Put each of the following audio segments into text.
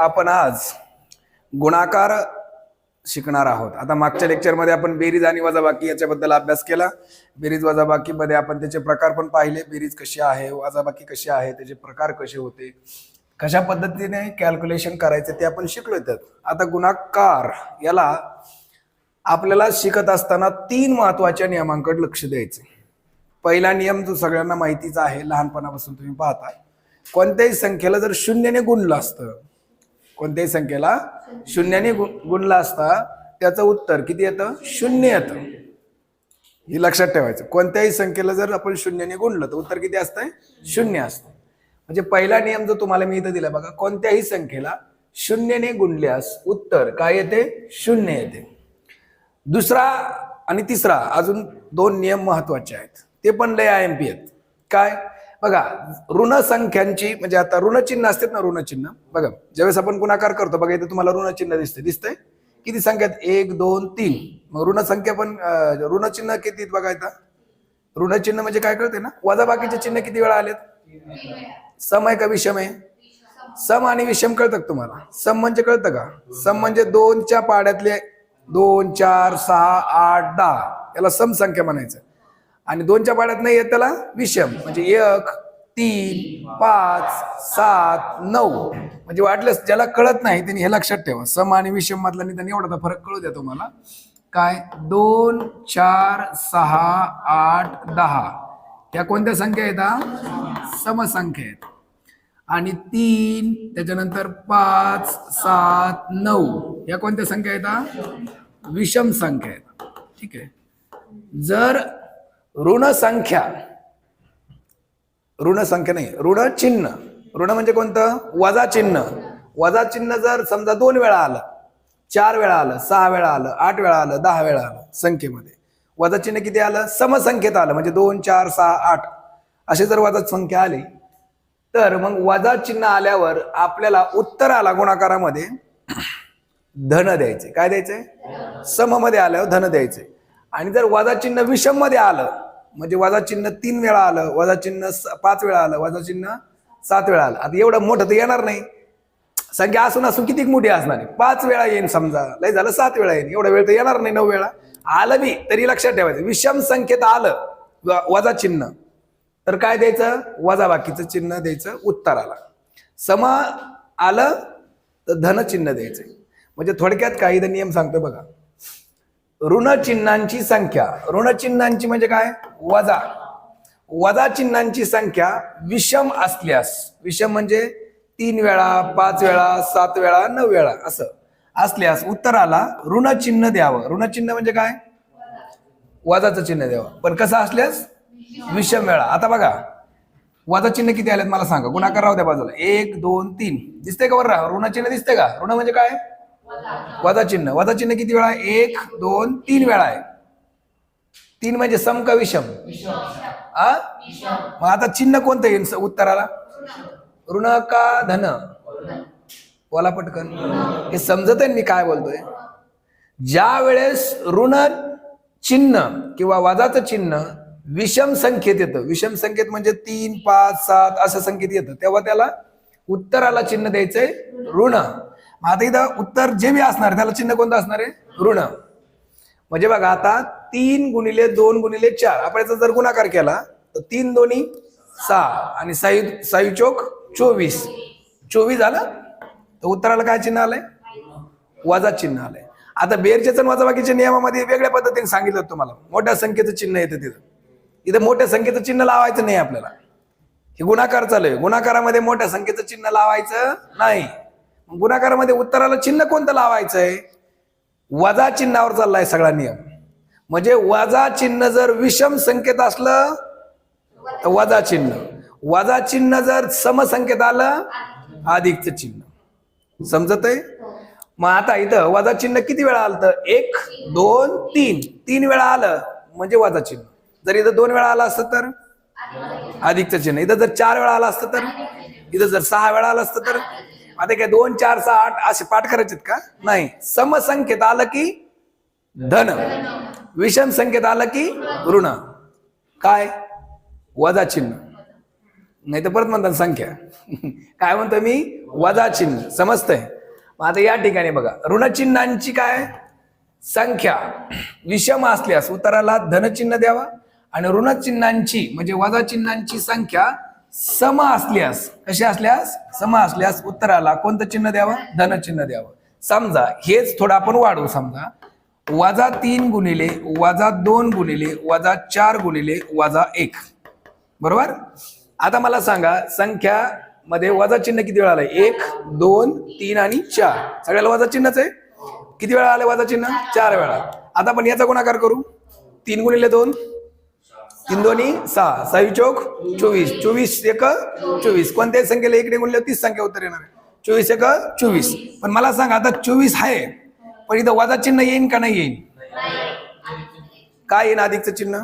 आपण आज गुणाकार शिकणार आहोत. आता मागच्या लेक्चरमध्ये आपण बेरीज आणि वजाबाकी याच्याबद्दल अभ्यास केला. बेरीज वजाबाकी मध्ये आपण त्याचे प्रकार पण पाहिले. बेरीज कशी आहे, वजाबाकी कशी आहे, त्याचे प्रकार कसे होते, कशा पद्धतीने कॅल्क्युलेशन करायचे ते आपण शिकलो. त्यात आता गुणाकार याला आपल्याला शिकत असताना 3 महत्वाच्या नियमांकडे लक्ष द्यायचे. पहिला नियम जो सगळ्यांना माहितीच आहे, लहानपणापासून तुम्ही पाहता, कोणत्याही संख्येला जर शून्याने गुणलं असतं, कोणत्याही संख्येला शून्याने गुणलं असता त्याचं उत्तर किती येतं? 0 येतं. हे लक्षात ठेवायचं. कोणत्याही संख्येला जर आपण शून्याने गुणलं तर उत्तर किती असतंय? 0 असतं. म्हणजे पहिला नियम जो तुम्हाला मी इथं दिला बघा, कोणत्याही संख्येला शून्याने गुणल्यास उत्तर काय येते? 0 येते. दुसरा आणि तिसरा अजून 2 नियम महत्वाचे आहेत, ते पण लय IMP आहेत. काय बघा, ऋण संख्यांची म्हणजे आता ऋणचिन्ह असतात ना, ऋणचिन्ह बघा, ज्यावेळेस आपण गुणाकार करतो बघा, इथे तुम्हाला ऋणचिन्ह दिसतंय किती संख्यात? 1 2 3. मग ऋण संख्या पण ऋणचिन्ह किती बघा. इथं ऋणचिन्ह म्हणजे काय कळते ना, वजाबाकीचे चिन्ह किती वेळा आलेत? सम आहे का विषम आहे? सम आणि विषम कळतं का तुम्हाला? सम म्हणजे कळतं का? सम म्हणजे 2च्या पाड्यातले 2 4 6 8 10 याला सम संख्या म्हणायचं. आणि 2च्या पाड्यात नाही येत त्याला विषम. म्हणजे 1 3 5 7 9. म्हणजे वाटलंच ज्याला कळत नाही त्यांनी हे लक्षात ठेवा, सम आणि विषम मधला निदान एवढा फरक कळू द्या तुम्हाला. काय 2 4 6 8 10 या कोणत्या संख्या आहेत? समसंख्या आहेत. आणि 3 त्याच्यानंतर 5 7 9 या कोणत्या संख्या आहेत? विषम संख्या आहेत. ठीक आहे. जर ऋण संख्या नाही, ऋण चिन्ह, ऋण म्हणजे कोणतं? वजा चिन्ह. वजा चिन्ह जर समजा 2 वेळा आलं, 4 वेळा आलं, 6 वेळा आलं, 8 वेळा आलं, 10 वेळा आलं, संख्येमध्ये वजा चिन्ह किती आलं? समसंख्येत आलं. म्हणजे 2 4 6 8 असे जर वजा संख्या आली तर मग वजा चिन्ह आल्यावर आपल्याला उत्तराला गुणाकारामध्ये धन द्यायचे. काय द्यायचे? सम मध्ये आल्यावर धन द्यायचे. आणि जर वजा चिन्ह विषम मध्ये आलं, म्हणजे वजा चिन्ह 3 वेळा आलं, वजा चिन्ह 5 वेळा आलं, वजा चिन्ह 7 वेळा आलं, आता एवढं मोठं तर येणार नाही. संख्या असून किती मोठी असणार आहे? 5 वेळा येईन, समजा लय झालं 7 वेळा येईन, एवढा वेळ तर येणार नाही. 9 वेळा आलं बी तरी लक्षात ठेवायचं, विषम संख्येत आलं वजा चिन्ह तर काय द्यायचं? वजाबाकीचं चिन्ह द्यायचं उत्तराला. सम आलं तर धन चिन्ह द्यायचं. म्हणजे थोडक्यात काही नियम सांगतो बघा. ऋण चिन्हांची संख्या, ऋण चिन्हांची म्हणजे काय? वजा. वजा चिन्हांची संख्या विषम असल्यास, विषम म्हणजे 3 वेळा 5 वेळा 7 वेळा 9 वेळा असं असल्यास उत्तराला ऋण चिन्ह द्यावं. ऋण चिन्ह म्हणजे काय? वजाचं चिन्ह द्यावं. पण कसं असल्यास? विषम वेळा. आता बघा वजा चिन्ह किती आलेत मला सांगा. गुणाकार राहू द्या बाजूला. 1 2 3 दिसते का बरं? ऋण चिन्ह दिसते का? ऋण म्हणजे काय? वजा चिन्ह. वजा चिन्ह किती वेळा? 1 2 3 वेळा आहे. 3 म्हणजे सम का विषम? मग आता चिन्ह कोणतं येईल उत्तराला? ऋण का धन? बोला पटकन. हे समजत आहे मी काय बोलतोय? ज्या वेळेस ऋण चिन्ह किंवा वजाचं चिन्ह विषम संख्येत येतं, विषम संख्येत म्हणजे 3 5 7 असं संख्येत येतं, तेव्हा त्याला उत्तराला चिन्ह द्यायचंय ऋण. आता इथं उत्तर जे बी असणार त्याला चिन्ह कोणतं असणार आहे? ऋण. म्हणजे बघा आता 3 गुणिले 2 गुणिले 4 आपण याचा जर गुणाकार केला तर 3 दोन्ही 6 आणि 6 चोक 24. 24 झालं तर उत्तराला काय चिन्ह आलंय? वजा चिन्ह आलंय. आता बेरजेचं वजाबाकीच्या नियमामध्ये वेगळ्या पद्धतीने सांगितलं तुम्हाला. मोठ्या संख्येचं चिन्ह येतं तिथं. इथं मोठ्या संख्येचं चिन्ह लावायचं नाही आपल्याला. हे गुणाकार चालू आहे, गुणाकारामध्ये मोठ्या संख्येचं चिन्ह लावायचं नाही. गुणाकारामध्ये उत्तराला चिन्ह कोणतं लावायचंय? वजा चिन्हावर चाललाय सगळा नियम. म्हणजे वजा चिन्ह जर विषम संख्येत असलं तर वजा चिन्ह, वजा चिन्ह जर समसंख्येत आलं अधिकचं चिन्ह. समजत आहे? मग आता इथं वजा चिन्ह किती वेळा आलं? तर 1 2 3 3 वेळा आलं म्हणजे वजा चिन्ह. जर इथं 2 वेळा आलं असतं तर अधिकचं चिन्ह. इथं जर 4 वेळा आलं असतं तर, इथं जर 6 वेळा आलं असतं तर. आता काय 2 4 6 8 असे पाठ करायचे का? नाही. समसंख्येत आलं की धन, विषम संख्येत आलं की ऋण. काय? वजा चिन्ह. नाही तर परत म्हणतात संख्या. काय म्हणतो मी? वजा चिन्ह. समजतंय? मग आता या ठिकाणी बघा, ऋणचिन्हांची काय संख्या विषम असल्यास उत्तराला धनचिन्ह द्यावा आणि ऋणचिन्हांची म्हणजे वजा चिन्हांची संख्या सम असल्यास, कशी असल्यास? सम असल्यास उत्तराला कोणतं चिन्ह द्यावं? धनचिन्ह द्यावं. समजा हेच थोडं आपण वाढवू. समजा -3 गुणिले -2 गुणिले -4 गुणिले -1. बरोबर? आता मला सांगा संख्या मध्ये वजा चिन्ह किती वेळा आलंय? 1, 2, 3 आणि 4. सगळ्याला वजा चिन्हच आहे. किती वेळा आले वजा चिन्ह? 4 वेळा. आता आपण याचा गुणाकार करू. 3 गुणिले 2, 3 दोन्ही 6, 6 चौक 24, 24 एक 24. कोणत्याही संख्येला इकडे गुणले 30 संख्या उत्तर येणार आहे. 24 एक 24. पण मला सांगा आता 24 आहे पण इथं वजा चिन्ह येईन का नाही येईन? काय येईन? अधिकचं चिन्ह.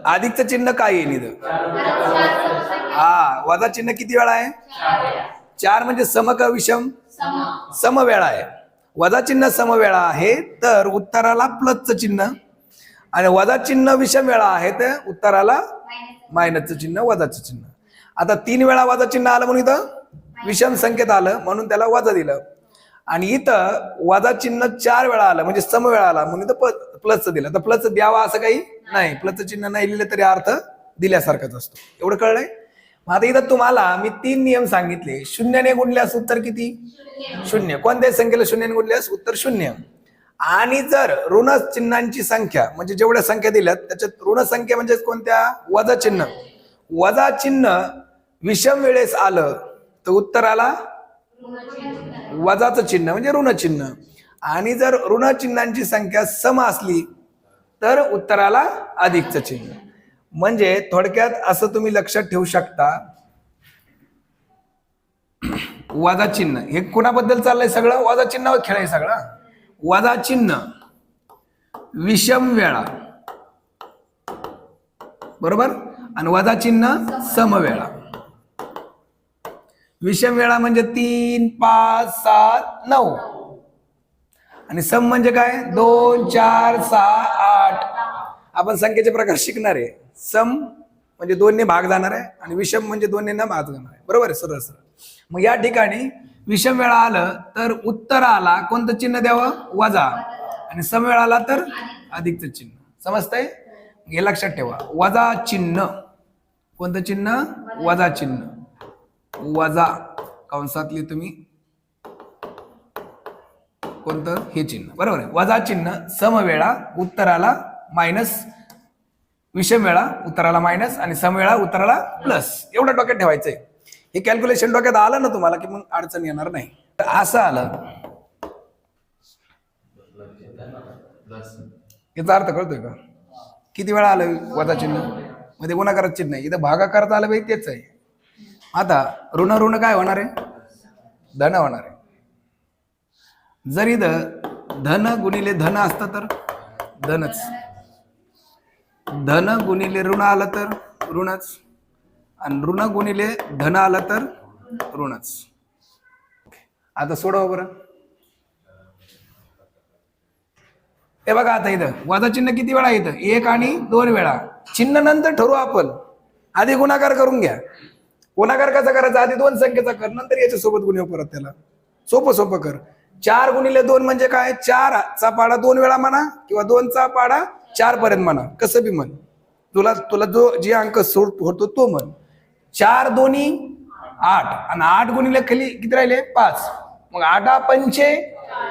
अधिकचं चिन्ह काय येईन इथं? हा, वजा चिन्ह किती वेळा आहे? 4 म्हणजे सम का विषम? सम वेळा आहे. वजा चिन्ह सम वेळा आहे तर उत्तराला प्लसचं चिन्ह आणि वजा चिन्ह विषम वेळा आहे तर उत्तराला मायनसचं चिन्ह, वजाचं चिन्ह. आता 3 वेळा वजा चिन्ह आलं म्हणून इथं विषम संख्येत आलं म्हणून त्याला वजा दिलं. आणि इथं वजा चिन्ह 4 वेळा आलं म्हणजे सम वेळा आला म्हणून इथं प्लसचं दिलं. तर प्लसचं द्यावा असं काही नाही. प्लसचं चिन्ह नाही लिहिलं तरी अर्थ दिल्यासारखाच असतो. एवढं कळलंय? मग आता इथं तुम्हाला मी 3 नियम सांगितले. 0 ने गुणल्यास उत्तर किती? 0. कोणत्याही संख्येला 0 ने गुणल्यास उत्तर 0. आणि जर ऋण चिन्हांची संख्या म्हणजे जेवढ्या संख्या दिल्यात त्याच्यात ऋण संख्या म्हणजे कोणत्या? वजा चिन्ह. वजा चिन्ह विषम वेळेस आलं तर उत्तराला वजाचं चिन्ह म्हणजे ऋण चिन्ह. आणि जर ऋण चिन्हांची संख्या सम असली तर उत्तराला अधिकचं चिन्ह. म्हणजे थोडक्यात असं तुम्ही लक्षात ठेवू शकता. वजा चिन्ह हे कोणाबद्दल चाललंय? सगळं वजा चिन्हावर खेळ आहे सगळं. वजा चिन्ह विषम वेळा, बरोबर, आणि वजा चिन्ह समवेळा. विषम वेळा म्हणजे 3, 5, 7, 9 आणि सम म्हणजे काय? 2, 4, 6, 8. आपण संख्येचे प्रकार शिकणार आहे. सम म्हणजे 2 ने भाग जाणार आहे आणि विषम म्हणजे 2 ने न भाग जाणार आहे. बरोबर आहे? सरळ सरळ. मग या ठिकाणी विषम वेळा आलं तर उत्तराला कोणतं चिन्ह द्यावं? वजा. आणि सम वेळा आला तर अधिकचं चिन्ह. समजतंय? हे लक्षात ठेवा. वजा चिन्ह कोणतं चिन्ह? वजा चिन्ह. वजा कंसातली तुम्ही कोणतं? हे चिन्ह. बरोबर आहे? वजा चिन्ह समवेळा उत्तराला मायनस, विषम वेळा उत्तराला मायनस आणि समवेळा उत्तराला प्लस. एवढं डोक्यात ठेवायचंय. हे कॅल्क्युलेशन डोक्यात आलं ना तुम्हाला की मग अडचण येणार नाही. तर असं आलं याचा अर्थ कळतोय का? किती वेळा आलं वजा चिन्ह? मध्ये गुणाकाराचं चिन्ह आहे. इथं भागाकाराचं आलं पाहिजे तेच आहे. आता ऋण ऋण काय होणार आहे? धन होणार आहे. जर इथं धन गुणिले धन असतं तर धनच, धन गुणिले ऋण आलं तर ऋणच, आणि ऋण गुणिले धन आलं तर ऋणच. आता सोडवा बरं. हे बघा आता इथं वजा चिन्ह किती वेळा येतं? 1 आणि 2 वेळा. चिन्ह नंतर ठरवू आपण. आधी गुणाकार करून घ्या. गुणाकार कसा करायचा? आधी 2 संख्येचा कर, नंतर याच्या सोबत गुणव परत. त्याला सोपं सोपं कर. 4 गुणिले 2 म्हणजे काय? 4 चा पाडा 2 वेळा म्हणा किंवा 2 चा पाडा 4 पर्यंत म्हणा. कसं बी म्हण. तुला जो जे अंक होतो तो म्हण. 4 दोन्ही 8 आणि 8 गुणिले खाली किती राहिले? 5. मग 8 पंचे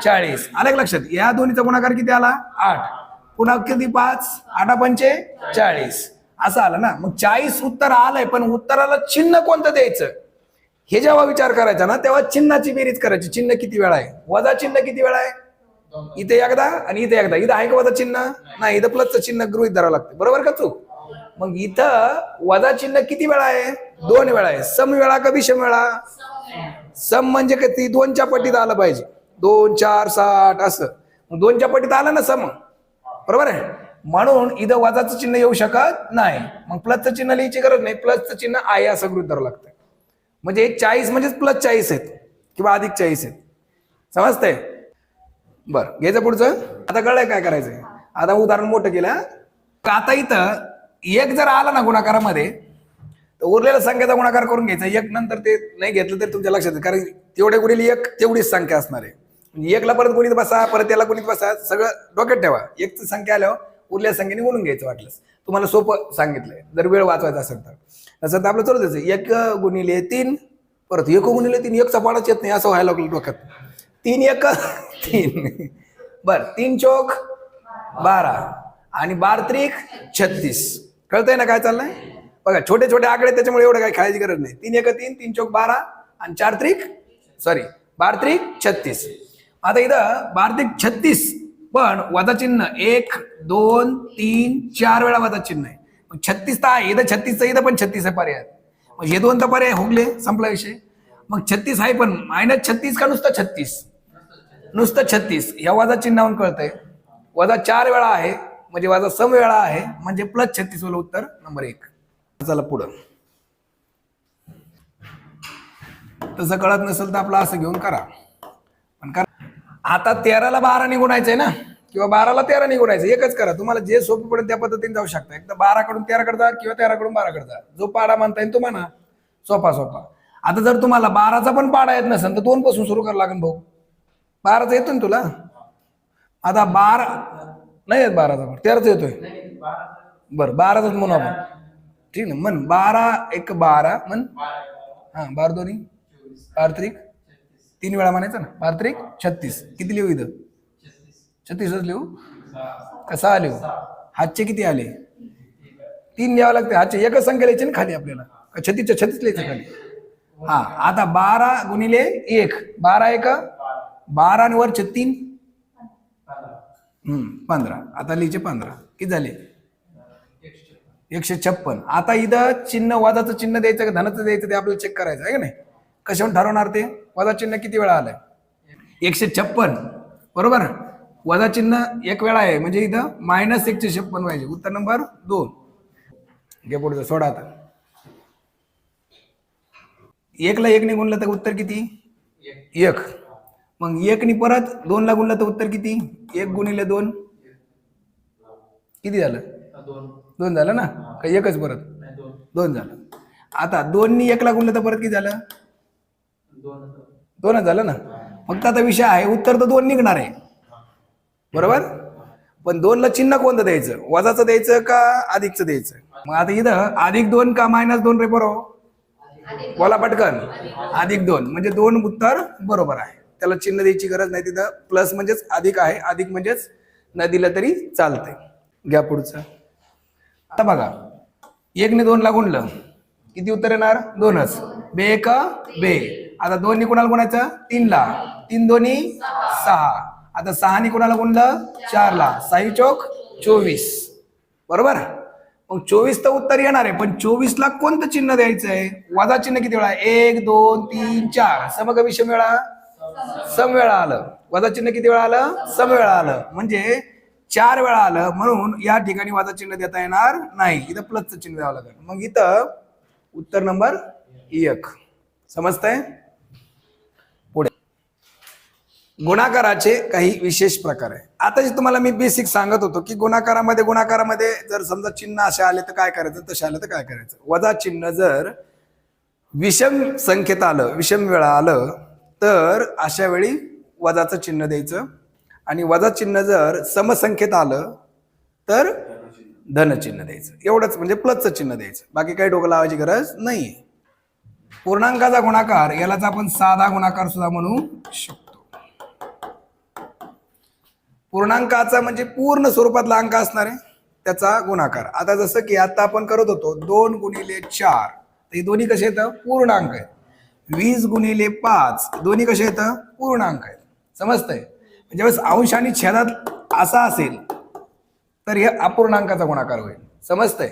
40. आलं का लक्षात? या दोन्हीचा गुणाकार किती आला? 8. पुन्हा किती? 5. 8 पंचे 40 असं आलं ना. मग 40 उत्तर आलंय पण उत्तराला चिन्ह कोणतं द्यायचं हे जेव्हा विचार करायचा ना तेव्हा चिन्हाची बेरीज करायची. चिन्ह किती वेळा आहे? वजा चिन्ह किती वेळा आहे? इथे एकदा आणि इथे एकदा. इथं आहे का वजा चिन्ह? नाही. इथं प्लसचं चिन्ह गृहीत धरावं लागतं. बरोबर का चूक? मग इथं वजा चिन्ह किती वेळा आहे? 2 वेळा आहे. सम वेळा का विषम वेळा? सम म्हणजे किती? 2च्या पटीत आलं पाहिजे. 2, 4, 6, 8 असं. मग 2च्या पटीत आलं ना सम. बरोबर आहे? म्हणून इथं वजाचं चिन्ह येऊ शकत नाही. मग प्लसचं चिन्ह लिहायची गरज नाही. प्लसचं चिन्ह आहे असं गृहीत धरावं लागतं. म्हणजे 40 म्हणजेच प्लस 40 आहेत किंवा अधिक 40 आहेत. समजतंय? बरं, घ्यायचं पुढचं. आता कळलंय काय करायचंय? आता उदाहरण मोठं केलं. आता इथं एक जर आला ना गुणाकारामध्ये तर उरलेल्या संख्येचा गुणाकार करून घ्यायचा. एक नंतर ते नाही घेतलं तरी तुमच्या लक्षात येईल, कारण तेवढे गुणिले एक तेवढीच संख्या असणार आहे. म्हणजे एकला परत गुणित बसा, परत त्याला गुणित बसा, सगळं डोक्यात ठेवा. एकची संख्या आल्यावर उरलेल्या संख्येने गुणून घ्यायचं वाटलंच. तुम्हाला सोपं सांगितलंय जर वेळ वाचवायचा असेल तर. तसं तर आपलं चालू द्यायचं 1 गुणिले 3, परत 1 गुणिले 3, एकचा पाडाच येत नाही असं व्हायला लागलं डोक्यात. 3 1 3 बर 3 चौक 12 आणि 12 त्रिक 36. कळतंय ना काय चाललंय? बघा छोटे छोटे आकडे त्याच्यामुळे एवढं काही खायची गरज नाही. 3 1 3, 3 चौक 12 आणि 4 त्रिक 36. आता इथं 12 त्रिक 36 पण वजा चिन्ह 1 2 3 4 वेळा वजा चिन्ह आहे. मग 36 तर आहे इथं, 36 इथं पण 36 आहे पर्याय. मग हे दोन तर पर्याय हुकले, संपला विषय. मग 36 आहे पण -36 का नुसतं 36? नुसतं 36. या वजा चिन्हावरून कळतंय वजा 4 वेळा आहे म्हणजे वजा सम वेळा आहे म्हणजे +36 वाला उत्तर नंबर 1. चला पुढं. तसं कळत नसेल तर आपलं असं घेऊन करा. पण करा. आता 13ला 12 ने गुणायचंय ना, किंवा 12ला 13 ने गुणायचं. एकच करा, तुम्हाला जे सोपं पडेल त्या पद्धतीने जाऊ शकता. एकदा 12 कडून 13 कडे जा किंवा 13 कडून 12 कडे जा. जो पाडा म्हणता येईल तुम्हाला सोपा. आता जर तुम्हाला 12चा पण पाडा येत नसेल तर 2 पासून सुरू करावं लागेल भाऊ. 12चा येतो ना तुला? आता 12 नाही येत 12चा पण 13चा येतोय. बरं 12चाच म्हणू आपण. ठीक ना, म्हण 12 1 12 म्हण. हा 12 दोन्ही 12 त्रिक 3 वेळा म्हणायचं ना. 12 त्रिक 36. किती लिहू इथं? 36च लिहू का 6 लिहू? हातचे किती आले? 3 लिहावं लागते. हातचे एकच संख्या लिहायची ना खाली आपल्याला. 36च्या 36 लिहायचं खाली. हा आता 12 गुणिले 1, 12 1 12 आणि वरचे 3 15. आता लिहायचे 15. किती झाले? 156. आता इथं चिन्ह वजाचं चिन्ह द्यायचं का धनाचं द्यायचं ते आपल्याला चेक करायचं आहे का नाही? कशावर ठरवणार ते? वजा चिन्ह किती वेळा आलंय? 156 बरोबर. वजा चिन्ह 1 वेळा आहे म्हणजे इथं -156 पाहिजे. उत्तर नंबर 2. घे पुढचं सोडा. आता 1ला 1 ने गुणलं तर उत्तर किती? 1. मग 1 ने परत 2 ला गुणलं तर उत्तर किती? 1 गुणिले 2 किती झालं? 2 झालं ना? का एकच परत? 2 झालं. आता 2 ने 1 ला गुणलं तर परत किती झालं? 2च झालं ना. फक्त आता विषय आहे उत्तर तर 2 निघणार आहे बरोबर. पण 2 ला चिन्ह कोणतं द्यायचं? वजाचं द्यायचं का अधिकचं द्यायचं? मग आता इथं +2 का -2 रे बरोबर? बोला पटकन. +2 म्हणजे 2 उत्तर बरोबर आहे. त्याला चिन्ह द्यायची गरज नाही. तिथं प्लस म्हणजेच अधिक आहे, अधिक म्हणजेच न दिलं तरी चालतंय. घ्या पुढचं. आता बघा 1 ने 2 ला गुणलं किती उत्तर येणार? 2च. बे 1 बे. आता 2 ने कुणाला गुणायचं? 3 ला. 3 दोन्ही 6. आता 6 ने कुणाला गुणलं? 4 ला. 6 चौक 24 बरोबर. मग 24 तर उत्तर येणार आहे पण 24 ला कोणतं चिन्ह द्यायचं आहे? वजा चिन्ह किती वेळा? 1 2 3 4. सम का विषम वेळा? सम वेळा आलं. वजा चिन्ह किती वेळा आलं? सम वेळा आलं म्हणजे 4 वेळा आलं. म्हणून या ठिकाणी वजा चिन्ह देता येणार नाही. इथं प्लसचं चिन्ह द्यावं लागेल. मग इथं उत्तर नंबर 1. समजतंय? पुढे गुणाकाराचे काही विशेष प्रकार आहे. आता जे तुम्हाला मी बेसिक सांगत होतो की गुणाकारामध्ये जर समजा चिन्ह असे आले तर काय करायचं, तसे आले तर काय करायचं. वजा चिन्ह जर विषम संख्येत आलं, विषम वेळा आलं तर अशा वेळी वजाचं चिन्ह द्यायचं. आणि वजा चिन्ह जर समसंख्येत आलं तर धनचिन्ह द्यायचं. एवढंच, म्हणजे प्लसचं चिन्ह द्यायचं. बाकी काही डोकं लावायची गरज नाही. पूर्णांकाचा गुणाकार यालाच आपण साधा गुणाकार सुद्धा म्हणू शकतो. पूर्णांकाचा म्हणजे पूर्ण स्वरूपातला अंक असणार आहे त्याचा गुणाकार. आता जसं की आता आपण करत होतो 2 गुणिले 4, हे दोन्ही कसे येतं? पूर्णांक आहेत. 20 गुणिले 5 दोन्ही कसे येतं? पूर्णांक आहेत. समजतंय? ज्यावेळेस अंश आणि छेदात असा असेल तर हे अपूर्णांकाचा गुणाकार होईल. समजतंय?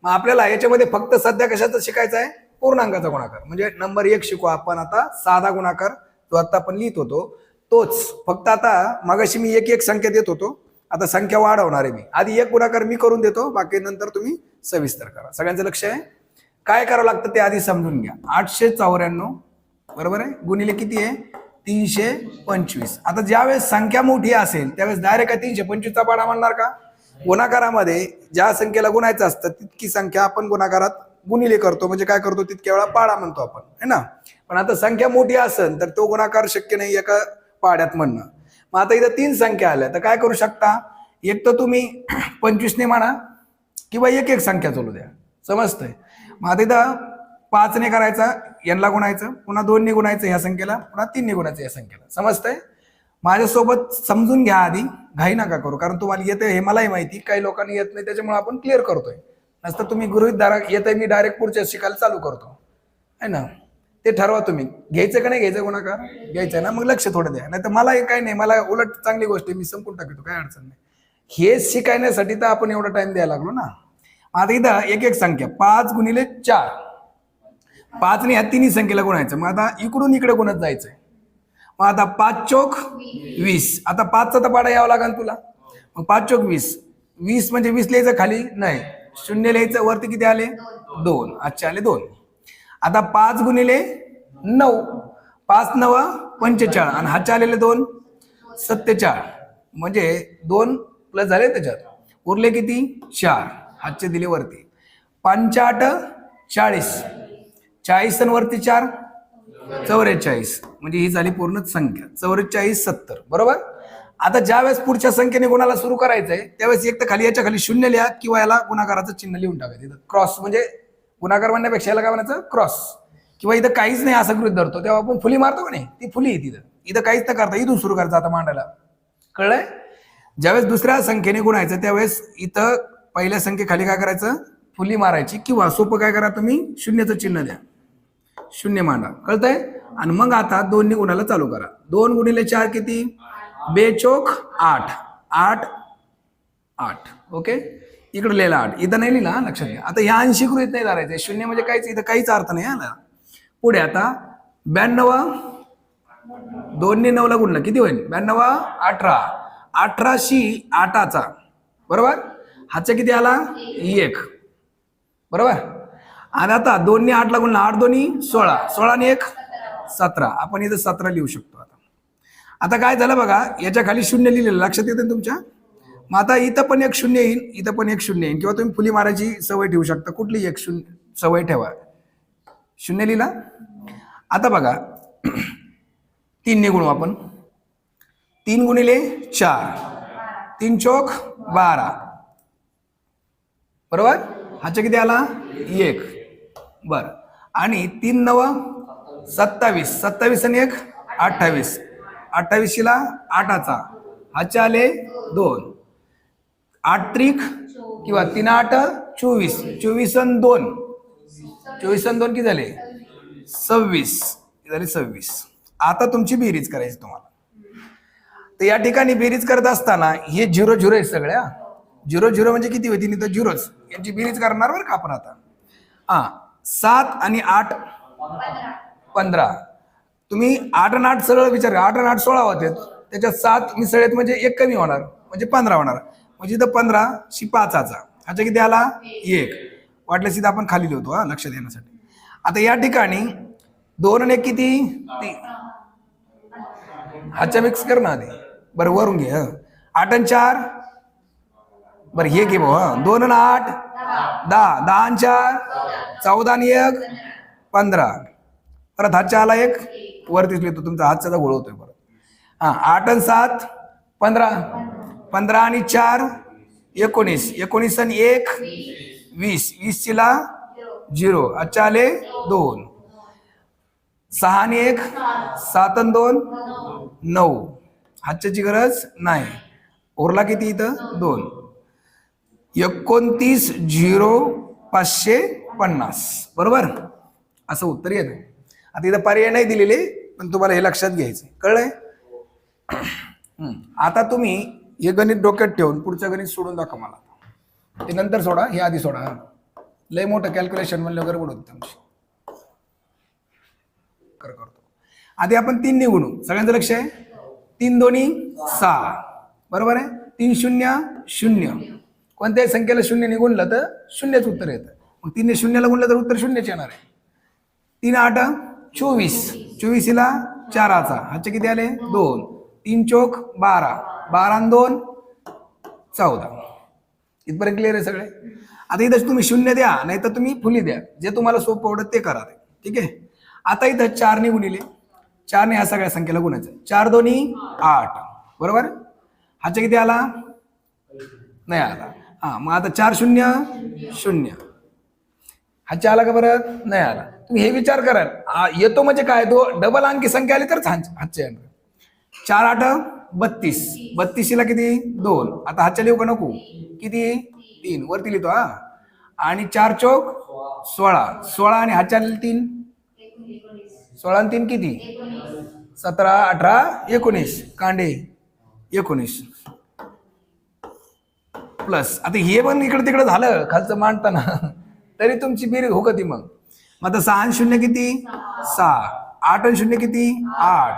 मग आपल्याला याच्यामध्ये फक्त सध्या कशाचं शिकायचं आहे? पूर्णांकाचा गुणाकार. म्हणजे नंबर 1 शिकू आपण आता. साधा गुणाकार जो आता आपण लिहित होतो तोच. फक्त आता मगाशी मी एक संख्या देत होतो, आता संख्या वाढवणार आहे मी. आधी एक गुणाकार मी करून देतो, बाकी नंतर तुम्ही सविस्तर करा. सगळ्यांचं लक्ष आहे? काय करावं लागतं ते आधी समजून घ्या. 894 बरोबर आहे गुणिले किती आहे? 325. आता ज्यावेळेस संख्या मोठी असेल त्यावेळेस डायरेक्ट 325चा पाडा म्हणणार का? गुणाकारामध्ये ज्या संख्येला गुणायचं असतं तितकी संख्या आपण गुणाकारात गुणिले करतो, म्हणजे काय करतो तितक्या वेळा पाडा म्हणतो आपण, है ना. पण आता संख्या मोठी असेल तर तो गुणाकार शक्य नाही एका पाड्यात म्हणणं. मग आता इथं 3 संख्या आल्या तर काय करू शकता, एक तर तुम्ही 25 ने म्हणा किंवा एक एक संख्या चालू द्या, समजतंय. मग आता इथं 5 ने करायचा, यांना गुणायचं, पुन्हा 2 ने गुणायचं ह्या संख्येला, पुन्हा 3 ने गुणायचं या संख्येला, समजतंय. माझ्यासोबत समजून घ्या आधी, घाई नका करू, कारण तुम्हाला येतंय हे मलाही माहिती, काही लोकांनी येत नाही त्याच्यामुळे आपण क्लिअर करतोय. नसतं तुम्ही गृहीत धरा येतंय मी डायरेक्ट पुढच्या शिकायला चालू करतो, है ना. ते ठरवा तुम्ही घ्यायचं का नाही घ्यायचं गुणाकार, घ्यायचं ना, मग लक्ष थोडं द्या. नाही तर मला काही नाही, मला उलट चांगली गोष्ट आहे, मी संपून टाकतो, काय अडचण नाही. हे शिकायण्यासाठी तर आपण एवढा टाइम द्यायला लागलो ना. आता इथं एक एक संख्या 5 गुणिले 4, 5 ने ह्या तिन्ही संख्येला गुणायचं. मग आता इकडून इकडे गुणत जायचंय. मग आता 5 चोक 20, आता 5चा तर पाडा यावं लागेल तुला. मग 5 चोक 20, 20 म्हणजे 20 लिहायचं खाली नाही, 0 लिहायचं, वरती किती आले 2, अच्छा आले 2. आता 5 गुणिले 9, 5 9 45 आणि हातचे आलेले 2 47, म्हणजे 2 प्लस झाले त्याच्यात, उरले किती 4, हातचे दिले वरती. 5 8 40, 40 आणि वरती 4 44, म्हणजे ही झाली पूर्ण संख्या 44 70, बरोबर. आता ज्या वेळेस पुढच्या संख्येने गुणाला सुरू करायचंय त्यावेळेस एक तर खाली याच्या खाली 0 लिहा किंवा याला गुणाकाराचं चिन्ह लिहून टाकायचं, क्रॉस, म्हणजे गुणाकार म्हणण्यापेक्षा याला काय म्हणायचं क्रॉस. किंवा इथं काहीच नाही असं गृहीत धरतो तेव्हा आपण फुली मारतो का नाही, ती फुली आहे तिथं. इथं काहीच न करता इथून सुरू करायचं आता मांडायला, कळलंय. ज्यावेळेस दुसऱ्या संख्येने गुणायचं त्यावेळेस इथं पहिल्या संख्येखाली काय करायचं, फुली मारायची, किंवा सोपं काय करा तुम्ही 0चं चिन्ह द्या, 0 मांडा, कळतंय. आणि मग आता 2 ने गुणाला चालू करा. 2 गुणिले 4 किती, 2 चोक 8, 8 8, ओके. इकडे लिहिला 8, इथं नाही लिहिला, लक्षात घ्या. आता ह्या 80 गृहीत नाही धरायचे, 0 म्हणजे काहीच, इथं काहीच अर्थ नाही आला. पुढे आता 92, 2 ने 9 ला गुणलं किती होईल, 92 18, 18शी 8चा, बरोबर. हातचा किती आला 1, बरोबर. आणि आता 2 ने 8 ला गुणला, 8 दोन्ही 16, 16 ने 1 17, आपण इथं 17 लिहू शकतो. आता काय झालं बघा, याच्या खाली 0 लिहिलेलं लक्षात येतं तुमच्या. मग आता इथं पण एक 0 येईल, इथं पण एक 0 येईल, किंवा तुम्ही फुली मारायची सवय ठेवू शकता, कुठली एक सवय ठेवा. 0 लिहिला. आता बघा 3 ने गुणू आपण, 3 गुणिले 4, 3 चोक 12, बरोबर. हाच्या किती आला 1, बर. आणि 3 9 27, 27 आणि 1 28, 28 ला 8चा, हाचे आले 2, 8 त्रिक किंवा 3 8 24, 24 आणि 2, 24 आणि 2 किती झाले 26, झाले 26. आता तुमची बेरीज करायची तुम्हाला. तर या ठिकाणी बेरीज करत असताना हे 0 0 आहे सगळ्या, 0 0 म्हणजे किती होती, तर 0च, यांची बेरीज करणार बरं का आपण आता. 7 आणि 8 15, तुम्ही 8 आणि 8 सरळ विचार, 8 आणि 8 16 होते, त्याच्यात 7 मिसळेत म्हणजे 1 कमी होणार, म्हणजे 15 होणार. म्हणजे इथं 15 शी 5चा, ह्याच्या किती आला 1, वाटलं सीधा आपण खाली लिहतो, हा लक्षात येण्यासाठी. आता या ठिकाणी 2 आणि 1 किती 3, हाच्या मिक्स कर ना आधी, बरं वरून घे. 8 आणि 4, बरं हे घे भाऊ, 2 आणि 8 10, 10 आणि 4 14 आणि 1 15, परत हातच्या आला 1, वरतीच लिहितो, तुमचा हातचा घोळ होतोय परत. 8 आणि 7 15, 15 आणि 4 19, 19 आणि 1 20, 20 ला 0, हातच्या आले 2, 6 आणि 1 7 आणि 2 9, हातच्याची गरज नाही, उरला किती इथं 2, 29 0 550, बरोबर. असं उत्तर येत. आता इथं पर्याय नाही दिलेले, पण तुम्हाला हे लक्षात घ्यायचं, कळलंय. आता तुम्ही हे गणित डोक्यात ठेवून पुढचं गणित सोडून दाखवा मला, ते नंतर सोडा, हे आधी सोडा. लय मोठं कॅल्क्युलेशन म्हणलं वगैरे बुडवतो तुमची, करतो. आधी आपण 3 ने गुणू, सगळ्यांचं लक्ष आहे. 3 दोन्ही 6, बरोबर आहे. 3 0 0, कोणत्याही संख्येला 0 ने गुणलं तर 0च उत्तर येतं. मग 3 ने 0 ला गुणलं तर उत्तर 0च येणार आहे. 3 8 24, 24 ला 4चा, हाचे किती आले 2, 3 चोक 12, 12 आणि 2 14, इथपर्यंत क्लिअर आहे सगळे. आता इथं तुम्ही शून्य द्या नाही तर तुम्ही फुली द्या, जे तुम्हाला सोपं आवडत ते करा. ठीक आहे. आता इथं 4 गुणिले 4 ह्या सगळ्या संख्येला गुणायचं. 4 दोन्ही 8 बरोबर. ह्याच्या किती आला? नाही आला. हा मग आता 4 0 0. ह्याच्या आला का परत? नाही आला. तुम्ही हे विचार कराल येतो म्हणजे काय, तो डबल अंकी संख्या आली तरच हातचे येणार. 4 8 32. 32ला किती? 2. आता हातच्या लिहू का नको? किती? 3 वरती लिहितो हा. आणि 4 चौक 16. 16 आणि हातच्या 3. 16 आणि 3 किती? 17 18 19 कांडे 19 प्लस. आता हे पण इकडे तिकडे झालं खालचं मांडताना तरी तुमची बेरीज हो कधी मग. मग आता 6 0 किती? 6. 8 0 किती? 8.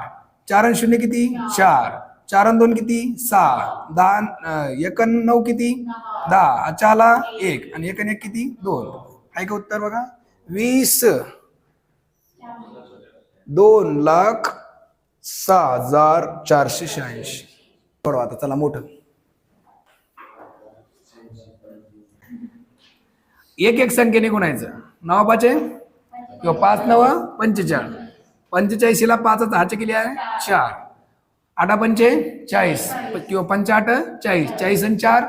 4 0 किती? 4. 4 2 किती? 6. 10 1 9 किती? 10. अच्छा आला 1 आणि 1 1 किती? 2. आहे का उत्तर बघा? 20 2,06,486. बरोबर. आता चला मोठं एक संख्येने गुणायचं. 9 5 किंवा 5 9 45. 45ला 5चा हाचे किती आहे? 4. 8 5 40 किंवा 5 8 40. 40 आणि 4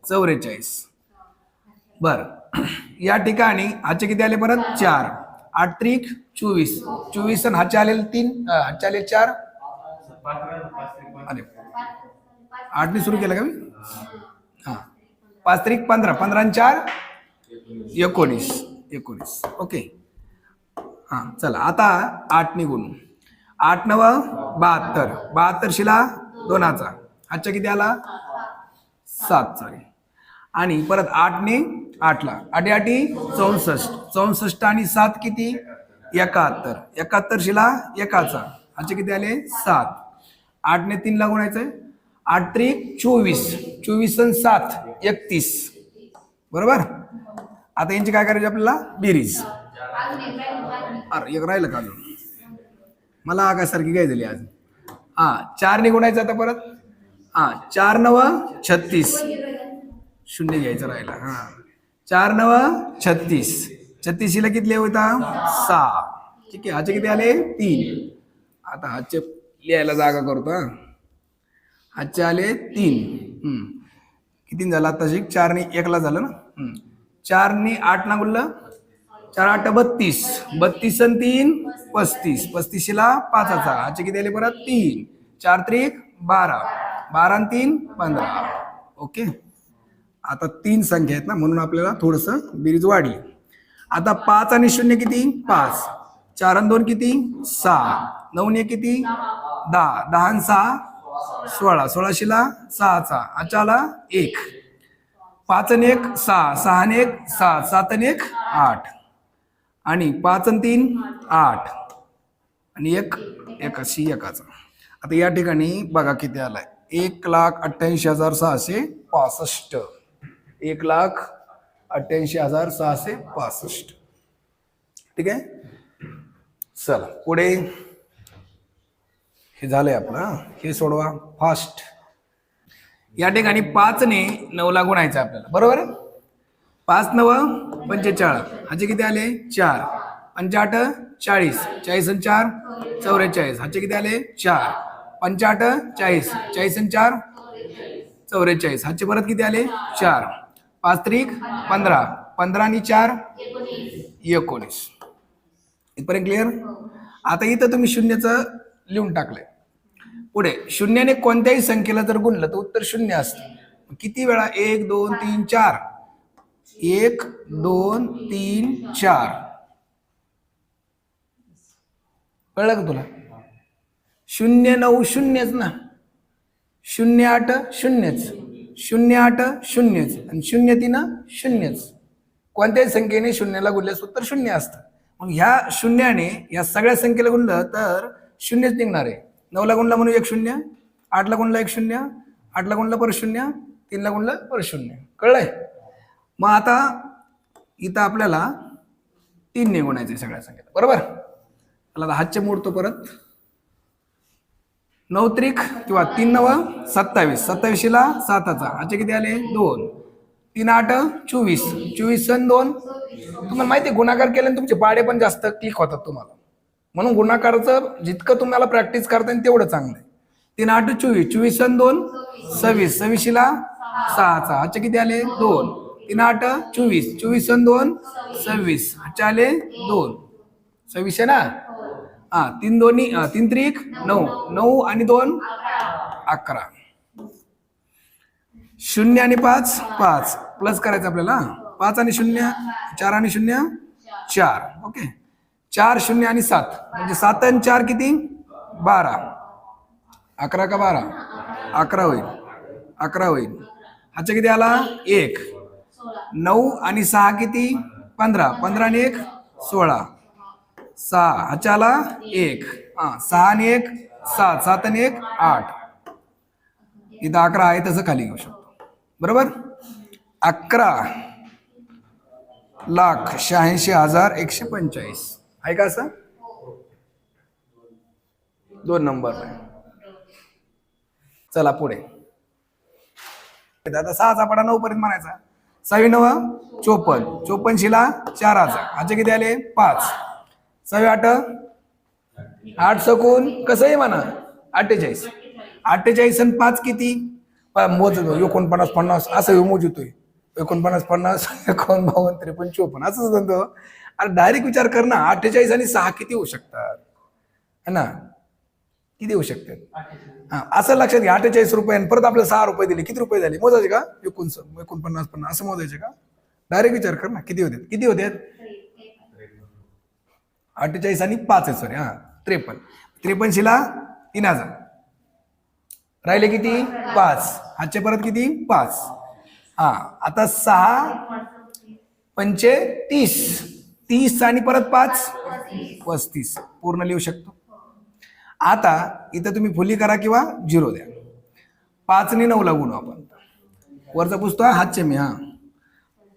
44. बर. या ठिकाणी हाचे किती आले परत? 4. 8 3 24. 24 आणि हाचे आलेले 3. हाचे आले 4. अरे 8 सुरू केलं का मी? हा 5 3 15. 15 आणि 4 19. 19. ओके. हा चला आता 8 गुणू. 8 9 72. 72 शिला 2चा. हातच्या किती आला? 7. सॉरी. आणि परत 8 ने 8ला 8 8 64. 64 आणि 7 किती? 71. 71 शिला 1चा. हाचे किती आले? 7. 8 ने 3ला गुणायचंय. 8 3 24. 24 आणि 7 31. बरोबर. आता यांची काय करायची आपल्याला? बेरीज. अरे एक राहिलं का अजून? मला आगासारखी काय झाली आज? हा 4 ने गुणायचं आता परत. हा 4 9 36. शून्य घ्यायचं राहिला. हा 4 9 36. 36ला किती होता? 6. ठीक आहे. हाचे किती आले? 3. आता हाचे लिहायला जागा करतो. हा हाचे आले 3. किती झालं आता? 4 ने 1ला झालं ना. 4 ने 8 ना गुणलं. 4 8 32. 32 आणि 3 35. 35ला 5चा. हाचे किती आले परत? 3. 4 3 12. 12 आणि 3 15. ओके. आता 3 संख्या आहेत ना म्हणून आपल्याला थोडस बेरीज वाढली. आता 5 आणि 0 किती? 5. 4 आणि 2 किती? 6. 9 ने किती? 10. 10 आणि 6 16. 16शीला 6चा. आचाला 1. 5 आणि 1 6. 6 आणि 1 7. 7 आणि 1 8. आणि 5 आणि 3 8. आणि 1 81 1चा. आता या ठिकाणी बघा किती आलाय? 1,88,665. 1,88,665. ठीक आहे. चला पुढे. हे झालंय आपलं. हे सोडवा फास्ट. या ठिकाणी 5 ने 9ला गुणायचं आपल्याला. बरोबर. 5 9 45. हाचे किती आले? 4. 5 8 40. 40 आणि 4 44. हाचे किती आले? 4. 5 8 40. 40 आणि 4 44. हाचे परत किती आले? 4. 5 3 15. 15 आणि 4 19. इथपर्यंत क्लिअर. आता इथं तुम्ही शून्याचं लिहून टाकलंय. पुढे शून्याने कोणत्याही संख्येला जर गुणलं तर उत्तर 0 असतं. किती वेळा? 1 2 3 4. 1 2 3 4. कळलं का तुला? 0 9 0च ना. 0 8 0च. 0 8 0च. आणि 0 3 0च. कोणत्याही संख्येने शून्याला गुणल्यास उत्तर 0 असतं. मग ह्या शून्याने या सगळ्या संख्येला गुणलं तर 0च निघणार आहे. 9ला गुणला म्हणून 1 0. 8ला गुणला 1 0. 8ला गुणला परत 0. 3ला गुणलं परत 0. कळलंय? मग आता इथं आपल्याला 3 ने गुणायचं सगळ्या संख्येला. बरोबर. मला हातचे मोडतो परत. 9 त्रिक किंवा 3 9 27, 27शीला 7चा आजचे किती आले 2, 3 8 24, 24 सण 2. तुम्हाला माहिती आहे गुणाकार केल्याने तुमचे पाडे पण जास्त क्लिक होतात तुम्हाला, म्हणून गुणाकाराचं जितकं तुम्हाला प्रॅक्टिस करता येईल तेवढं चांगलं आहे. 3 8 24, 24 सण 2 26, 26शीला 6चा आजचे किती आले 2, 3 8 24, 24 सण 2 26, आजचे आले 2, 26 आहे ना. 3 दोन्ही 3 त्रिक 9, 9 आणि 2 11, 0 आणि 5 5 प्लस करायचं आपल्याला. 5 आणि 0 4 आणि 0 4. ओके 4 0 आणि 7 म्हणजे 7 आणि 4 किती 12. 11 का 12 11 होईल, 11 होईल. ह्याचा किती आला 1. 9 आणि 6 किती 15, 15 आणि 1 16. 6 ह्याच्या आला 1. 6 आणि 1 7, 7 आणि 1 8. इथं 11 आहे तसं खाली घेऊ शकतो. बरोबर 11,86,145 आहे का असं 2 नंबर. चला पुढे. आता 6चा पाडा 9 पर्यंत म्हणायचा. 6 9 54, 54शीला 4चा आजचे किती आले 5. 6 8 8 सकून कसं आहे म्हणा 48, 48 आणि 5 किती मोज 49 50 असं मोजतोय. 49 50 51 52 53 54 असंच म्हणतो. अरे डायरेक्ट विचार कर ना 48 आणि 6 किती होऊ शकतात है ना, किती होऊ शकतात. असं लक्षात घ्या 48 रुपये आणि परत आपल्याला 6 रुपये दिले किती रुपये झाले मोजायचे का 49 50 असं मोजायचे का. डायरेक्ट विचार कर ना किती होते 48 आणि 5 आहे सॉरी 53. 53शीला 3000 राहिले किती 5. आजचे परत किती 5. आता 6 पंचे 30, 30 आणि परत 5 35 पूर्ण लिहू शकतो. आता इथं तुम्ही फुली करा किंवा 0 द्या. 5 आणि 9 ला गुणू आपण. वरचा पुसतोय हातचे मी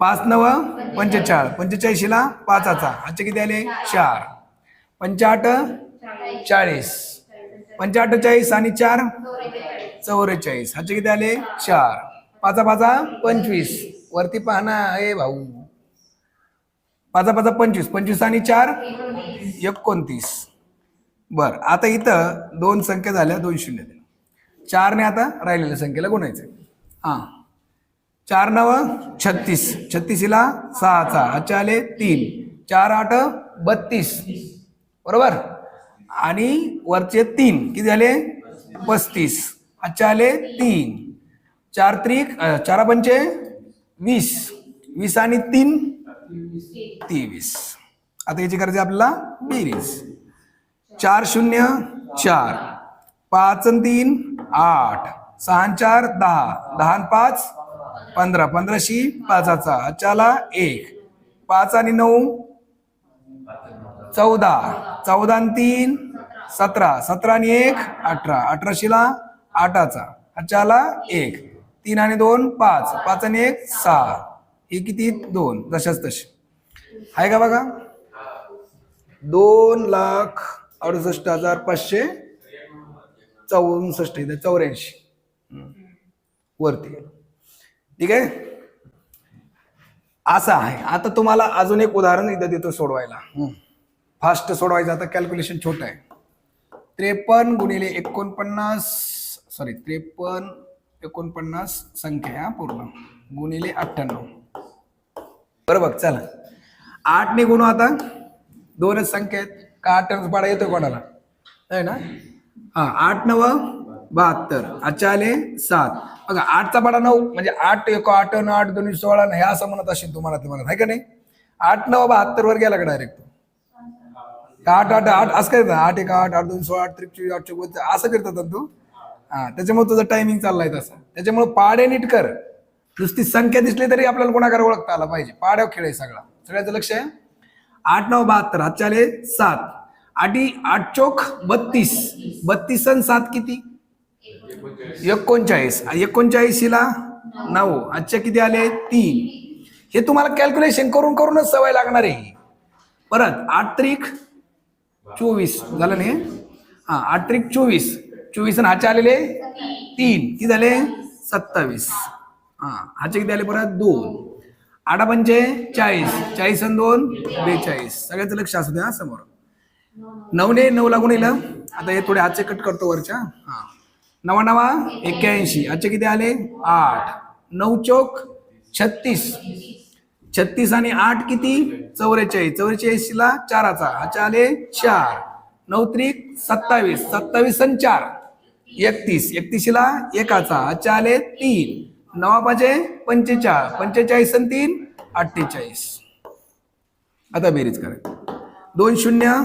5 9 45, 45शीला 5चा आजचे किती आले 4. 58 40, 45 आणि 4 44 आजचे किती आले 4. 5 5 25 वरती पाहना हे भाऊ 5 5 25, 25 आणि 4 29. बर आता इथं 2 संख्या झाल्या 2 शून्य 4 ने आता राहिलेल्या संख्येला गुणायचं. 4 9 36, 36ला 6चा आजचे आले 3. 4 8 32 बरोबर आणि वरचे 3 किती झाले 35 आजचे आले 3. 4 त्रिक 4 पंचे 20, 20 आणि 3 23. आता याची करायची आपल्याला बेरीज. 4 0 4, 5 आणि 3 8, 6 आणि 4 10, 10 आणि 5 15, 15शी 5चा आजच्याला 1. 5 आणि 9 14, 14 आणि 3 17, 17 आणि 1 18, 18शीला 8चा आजच्याला 1. 3 आणि 2 5, 5 आणि 1 6. हे किती 2 जशाच तसे आहे का बघा. 2,68,564 वरती ठीक आहे. असं आहे. आता तुम्हाला अजून एक उदाहरण इथं देतो सोडवायला. फास्ट सोडवायचं. आता कॅल्क्युलेशन छोटं आहे. 53 गुणिले 49 सॉरी 53 49 संख्या पूर्ण गुणिले 98 बरोबर. चला 8 ने गुणू. आता 2च संख्या आहेत का 8 पाडा येतोय कोणाला आहे ना. 8 9 72 आजच्या आले 7. बघा 8चा पाडा 9 म्हणजे 8 1 8 8 2 16 हे असं म्हणत असेल तुम्हाला ते म्हणत आहे का नाही. 8 9 72 वर गेला का डायरेक्ट 8 8 8 असं करतात. 8 1 8 8 2 16 8 23 8 24 असं करतात तू. त्याच्यामुळे तुझं टायमिंग चाललाय तसा. त्याच्यामुळे पाडे नीट कर. नुसती संख्या दिसली तरी आपल्याला गुणाकार ओळखता आला पाहिजे. पाड्यावर खेळ आहे सगळा. सगळ्याचं लक्ष आहे. 8 9 72 आजच्या आले 7. 8 चोक 32, 32 आणि 7 किती 39, 39ला 9 आजच्या किती आले 3. हे तुम्हाला कॅल्क्युलेशन करून करूनच सवय लागणार आहे. परत 8 त्रिक 24 झालं नाही. 8 त्रिक 24, 24 आणि हाचे आलेले 3 किती झाले 27. हा हाचे किती आले परत 2. 8 पंचे 40, 40 आणि 2 42. सगळ्याचं लक्ष असू द्या समोर. 9 ने 9 लागून येलं. आता हे थोडे हातचे कट करतो वरच्या. हा 9 9 81. हाचे किती आले 8. 9 चौक 36. 36 आणि 8 किती 44. 44 ला 4चा हाचे आले 4. 9 त्रिक 27. 27 आणि 4 31. 31 ला 1चा हाचे आले 3. 9 पाचे 45. 45 आणि 3 48. आता बेरीज करा. 2 0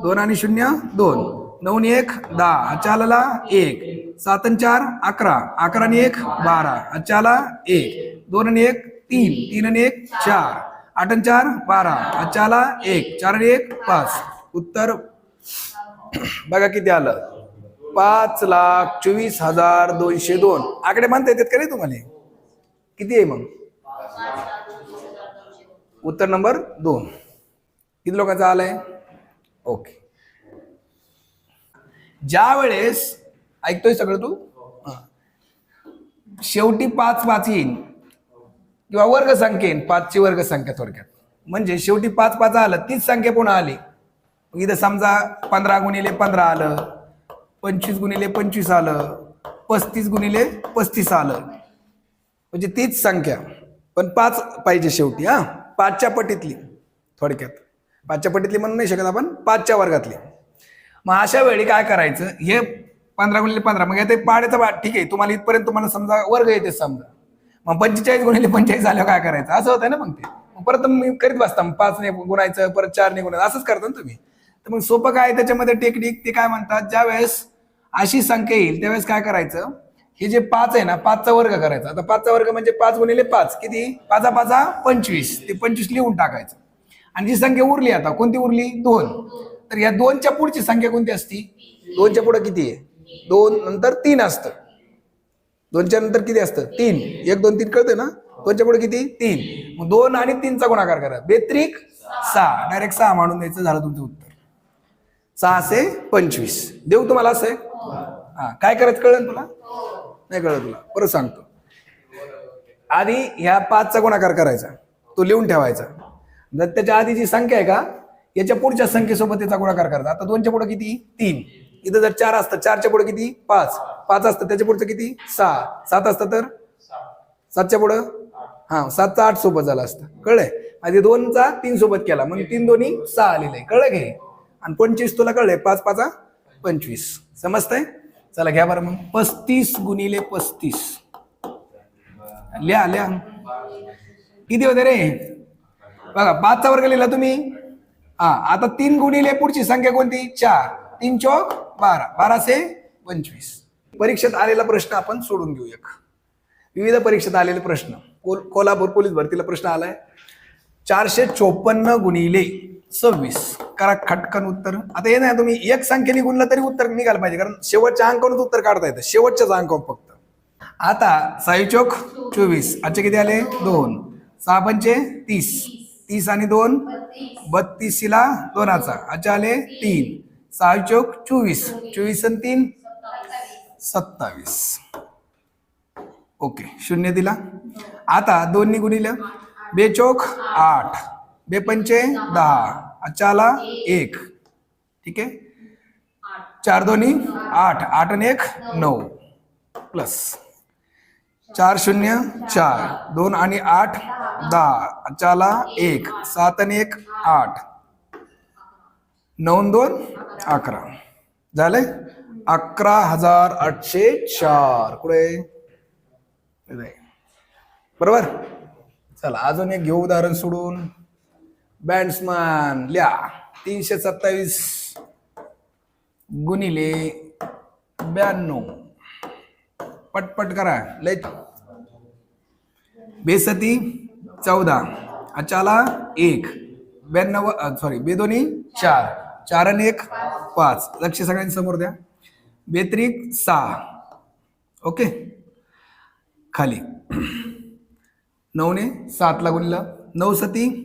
2 आणि 0 2. 9 आणि 1 10. हाचे आला 1. 7 आणि 4 11. 11 आणि 1 12. हाचे आला 1. 2 आणि 1 3. 3 आणि 1 4. 8 आणि 4 12. हाचे आला 1. 4 आणि 1 5. उत्तर बघा किती आलं 5,24,202. आकडे मानता येतात का रे तुम्हाला? किती आहे मग उत्तर नंबर 2. किती लोकांचा आलाय? ओके. ज्या वेळेस ऐकतोय सगळं तू शेवटी 5 5 येईन किंवा वर्ग संख्या येईन. 5ची वर्ग संख्या थोडक्यात म्हणजे शेवटी 5 5 आलं तीच संख्या पुन्हा आली. इथं समजा 15 गुणिले 15 आलं, 25 गुणिले 25 आलं, 35 गुणिले 35 आलं म्हणजे तीच संख्या पण 5 पाहिजे शेवटी. हा 5च्या पटीतली थोडक्यात 5च्या पटीतली म्हणून नाही शकत आपण 5च्या वर्गातली. मग अशा वेळी काय करायचं हे 15 गुणिले 15 मग ते पाड्याचा ठीक आहे तुम्हाला इथपर्यंत तुम्हाला समजा वर्ग येते समजा. मग 45 गुणिले 45 झाल्यावर काय करायचं असं होतं ना. मग ते परत मी करीत बसता 5 ने गुणायचं परत 4 ने गुणायचं असंच करता ना तुम्ही. तर मग सोपं काय त्याच्यामध्ये टेक्निक ते काय म्हणतात ज्या वेळेस अशी संख्या येईल त्यावेळेस काय करायचं हे जे 5 आहे ना 5चा वर्ग करायचा. आता 5चा वर्ग म्हणजे 5 गुणिले 5 किती 5 5 25. ते 25 लिहून टाकायचं. आणि जी संख्या उरली आता कोणती उरली 2. तर या 2च्या पुढची संख्या कोणती असती 2च्या पुढे किती आहे 2 नंतर 3 असतं. 2च्या नंतर किती असतं 3. 1 2 3 कळतं ना. 2च्या पुढे किती 3. मग 2 आणि 3चा गुणाकार करा 2 6. डायरेक्ट 6 मांडून द्यायचं झालं तुमचं उत्तर. 6 से 25 देऊ तुम्हाला असं. हा काय करायचं कळलं तुला? नाही कळलं तुला परत सांगतो. आधी ह्या 5चा गुणाकार करायचा तो लिहून ठेवायचा. जर त्याच्या आधी जी संख्या आहे का याच्या पुढच्या संख्येसोबत त्याचा गुणाकार करायचा. आता 2च्या पुढे किती 3. इथं जर 4 असतं 4च्या पुढे किती 5. 5 असतं त्याच्या पुढचं किती 6. 7 असतं तर 7च्या पुढं हा 7चा 8 सोबत झाला असतं. कळलंय? आधी 2चा 3 सोबत केला म्हणून 3 दोन्ही 6 आलेलं आहे. कळलं घे. आणि 25 तुला कळलंय 5 5 25. समजतंय? चला घ्या बरं मग 35 गुणिले 35 लिहा लिहा किती होते रे बघा 5चा वर्ग लिहिला तुम्ही. हा आता 3 गुणिले पुढची संख्या कोणती 4. 3 चौक 12. 12 से 25. परीक्षेत आलेला प्रश्न आपण सोडून घेऊ. एक विविध परीक्षेत आलेले प्रश्न कोल्हापूर पोलीस भरतीला प्रश्न आलाय 454 गुणिले 26 करा खटकन उत्तर. आता हे नाही तुम्ही एक संख्येने गुणलं तरी उत्तर निघालं पाहिजे कारण शेवटच्या अंकावरून उत्तर काढता येतं शेवटच्याच अंकावर फक्त. आता 6 चौक 24 आजचे किती आले 2. 6 पंचे 30. 30 आणि 2 32 ला 2चा आजचे आले 3. 6 चौक 24. 24 आणि 3 27. ओके 0 दिला. आता 2 ने गुणिलं 2 चौक 8. 2 पंचे 10. अच्छा आला 1. ठीक आहे 4 दोन्ही 8. 8 आणि 1 9 प्लस 4 0 4. 2 आणि 8 10. अच्छा आला 1. 7 आणि 1 8. 9 2 11 झाले 11,804. कुठे बरोबर. चला अजून एक घेऊ उदाहरण सोडून. बॅट्समन लिहा 327 गुणिले 92 पटपट करा लय. बेसती 14 अचाला 1. 92 सॉरी बेदोनी 4. 4 आणि 1 5. लक्ष सगळ्यांनी समोर द्या. 2 6. ओके खाली 9 ने 7 ला गुणलं 9 सती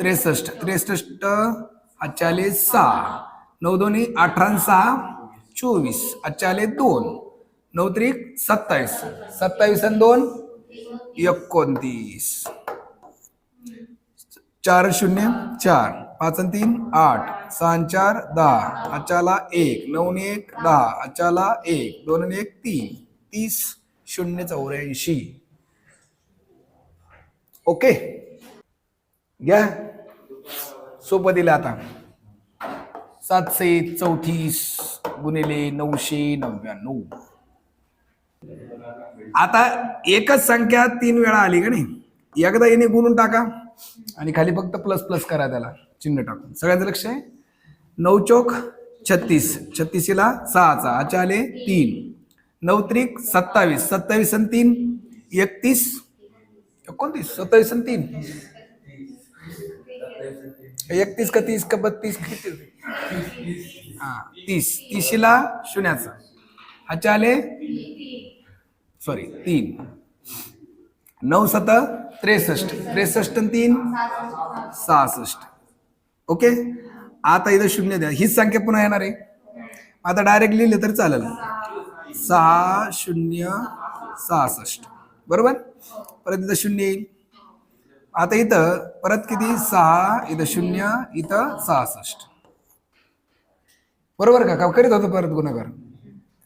63. 63 40 6. 9 दोन्ही 18 6 24. आजचे आले 2. 9 त्रिक 27. 27 आणि 2 29. 4 0 4. 5 आणि 3 8. 6 आणि 4 10. आजच्याला 1. 9 आणि 1 10. आजच्याला 1. 2 आणि 1 3. 30 0 84. ओके, घ्या सोपं दिलं आता. 734 गुणिले 999. आता एकच संख्या 3 वेळा आली का नाही, एकदा येणे गुणून टाका आणि खाली फक्त प्लस प्लस करा, त्याला चिन्ह टाकून. सगळ्यांचं लक्ष आहे. 9 चौक 36. 36 ला 6चा. आजचे आले 3. 9 त्रिक 27. 27 आणि 3 31. 29. 27 आणि 3 31 का 30 का 32 किती? हा 30. 30 ला शून्याचा. आजचे आले सॉरी 3. 9 7 63. 63 आणि 3 66. ओके, आता इथं शून्य द्या. हीच संख्या पुन्हा येणार आहे. आता डायरेक्ट लिहिले तर चालेल. 6066. बरोबर. परत इथं शून्य येईल. आता इथं परत किती? 6. इथं 0. इथं 66. बरोबर का? करीत होतो परत गुणाकार.